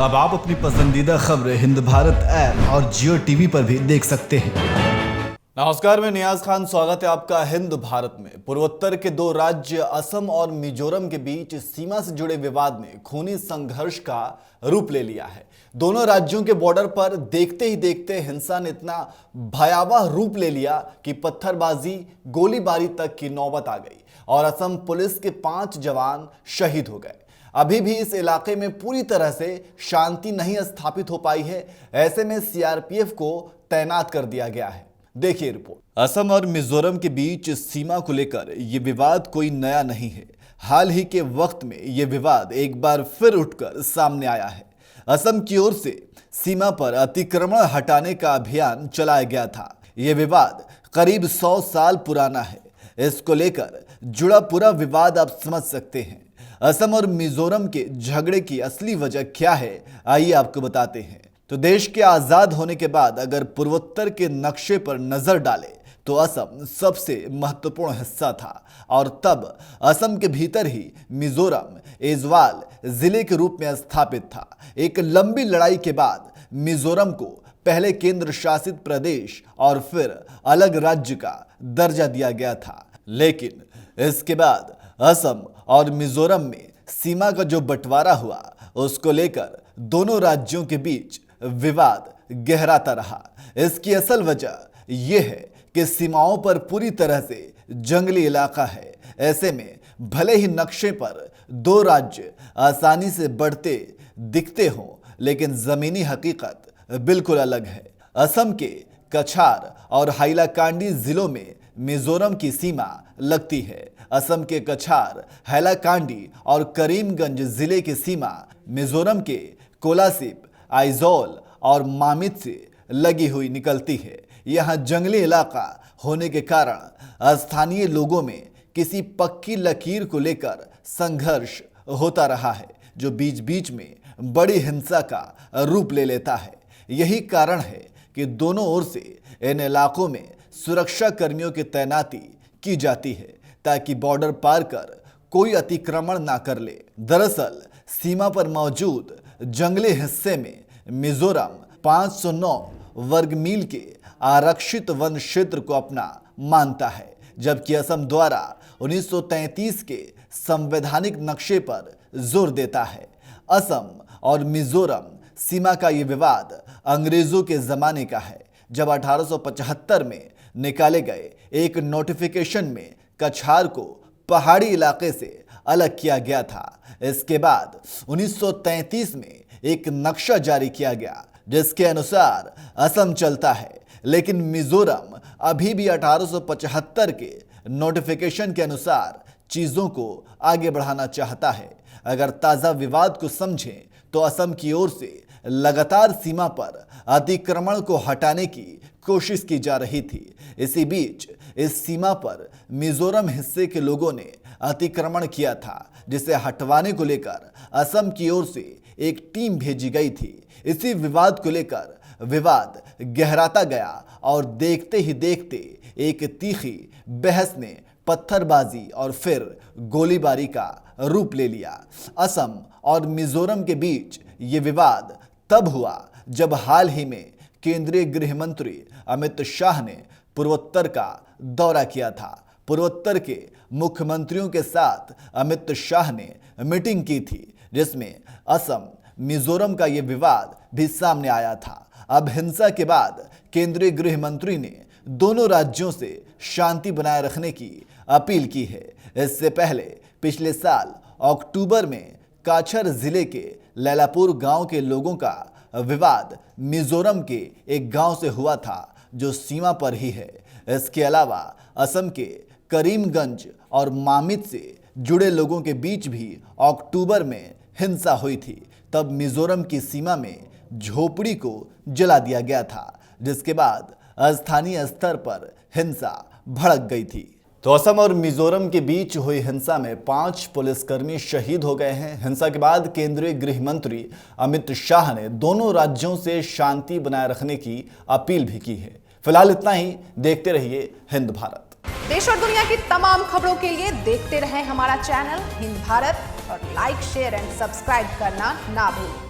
अब आप अपनी पसंदीदा खबरें हिंद भारत ऐप और जियो टीवी पर भी देख सकते हैं। नमस्कार, मैं नियाज खान, स्वागत है आपका हिंद भारत में। पूर्वोत्तर के दो राज्य असम और मिजोरम के बीच सीमा से जुड़े विवाद ने खूनी संघर्ष का रूप ले लिया है। दोनों राज्यों के बॉर्डर पर देखते ही देखते हिंसा ने इतना भयावह रूप ले लिया कि पत्थरबाजी, गोलीबारी तक की नौबत आ गई और असम पुलिस के 5 जवान शहीद हो गए। अभी भी इस इलाके में पूरी तरह से शांति नहीं स्थापित हो पाई है। ऐसे में सीआरपीएफ को तैनात कर दिया गया है। देखिए रिपोर्ट। असम और मिजोरम के बीच सीमा को लेकर यह विवाद कोई नया नहीं है। हाल ही के वक्त में यह विवाद एक बार फिर उठकर सामने आया है। असम की ओर से सीमा पर अतिक्रमण हटाने का अभियान चलाया गया था। यह विवाद करीब 100 साल पुराना है। इसको लेकर जुड़ा पूरा विवाद आप समझ सकते हैं। असम और मिजोरम के झगड़े की असली वजह क्या है, आइए आपको बताते हैं। तो देश के आजाद होने के बाद अगर पूर्वोत्तर के नक्शे पर नजर डालें तो असम सबसे महत्वपूर्ण हिस्सा था और तब असम के भीतर ही मिजोरम ऐज़वाल जिले के रूप में स्थापित था। एक लंबी लड़ाई के बाद मिजोरम को पहले केंद्र शासित प्रदेश और फिर अलग राज्य का दर्जा दिया गया था। लेकिन इसके बाद असम और मिजोरम में सीमा का जो बंटवारा हुआ, उसको लेकर दोनों राज्यों के बीच विवाद गहराता रहा। इसकी असल वजह यह है कि सीमाओं पर पूरी तरह से जंगली इलाका है। ऐसे में भले ही नक्शे पर दो राज्य आसानी से बढ़ते दिखते हों, लेकिन जमीनी हकीकत बिल्कुल अलग है। असम के कछार और हाइलाकांडी जिलों में मिजोरम की सीमा लगती है। असम के कछार, हैलाकांडी और करीमगंज जिले की सीमा मिजोरम के कोलासिब, आइजोल और मामित से लगी हुई निकलती है। यहाँ जंगली इलाका होने के कारण स्थानीय लोगों में किसी पक्की लकीर को लेकर संघर्ष होता रहा है, जो बीच बीच में बड़ी हिंसा का रूप ले लेता है। यही कारण है कि दोनों ओर से इन इलाकों में सुरक्षा कर्मियों की तैनाती की जाती है ताकि बॉर्डर पार कर कोई अतिक्रमण ना कर ले। दरअसल सीमा पर मौजूद जंगली हिस्से में मिजोरम 509 वर्ग मील के आरक्षित वन क्षेत्र को अपना मानता है, जबकि असम द्वारा 1933 के संवैधानिक नक्शे पर जोर देता है। असम और मिजोरम सीमा का ये विवाद अंग्रेजों के जमाने का है, जब 1875 में निकाले गए एक नोटिफिकेशन में कछार को पहाड़ी इलाके से अलग किया गया था। इसके बाद 1933 में एक नक्शा जारी किया गया जिसके अनुसार असम चलता है, लेकिन मिजोरम अभी भी 1875 के नोटिफिकेशन के अनुसार चीजों को आगे बढ़ाना चाहता है। अगर ताजा विवाद को समझें तो असम की ओर से लगातार सीमा पर अतिक्रमण को हटाने की कोशिश की जा रही थी। इसी बीच इस सीमा पर मिजोरम हिस्से के लोगों ने अतिक्रमण किया था, जिसे हटवाने को लेकर असम की ओर से एक टीम भेजी गई थी। इसी विवाद को लेकर विवाद गहराता गया और देखते ही देखते एक तीखी बहस ने पत्थरबाजी और फिर गोलीबारी का रूप ले लिया। असम और मिजोरम के बीच ये विवाद तब हुआ जब हाल ही में केंद्रीय गृह मंत्री अमित शाह ने पूर्वोत्तर का दौरा किया था। पूर्वोत्तर के मुख्यमंत्रियों के साथ अमित शाह ने मीटिंग की थी, जिसमें असम मिजोरम का यह विवाद भी सामने आया था। अब हिंसा के बाद केंद्रीय गृह मंत्री ने दोनों राज्यों से शांति बनाए रखने की अपील की है। इससे पहले पिछले साल अक्टूबर में काछर जिले के लैलापुर गांव के लोगों का विवाद मिजोरम के एक गांव से हुआ था, जो सीमा पर ही है। इसके अलावा असम के करीमगंज और मामित से जुड़े लोगों के बीच भी अक्टूबर में हिंसा हुई थी। तब मिजोरम की सीमा में झोपड़ी को जला दिया गया था, जिसके बाद स्थानीय स्तर पर हिंसा भड़क गई थी। तो असम और मिजोरम के बीच हुई हिंसा में 5 पुलिसकर्मी शहीद हो गए हैं। हिंसा के बाद केंद्रीय गृह मंत्री अमित शाह ने दोनों राज्यों से शांति बनाए रखने की अपील भी की है। फिलहाल इतना ही। देखते रहिए हिंद भारत। देश और दुनिया की तमाम खबरों के लिए देखते रहें हमारा चैनल हिंद भारत और लाइक, शेयर एंड सब्सक्राइब करना ना भूलें।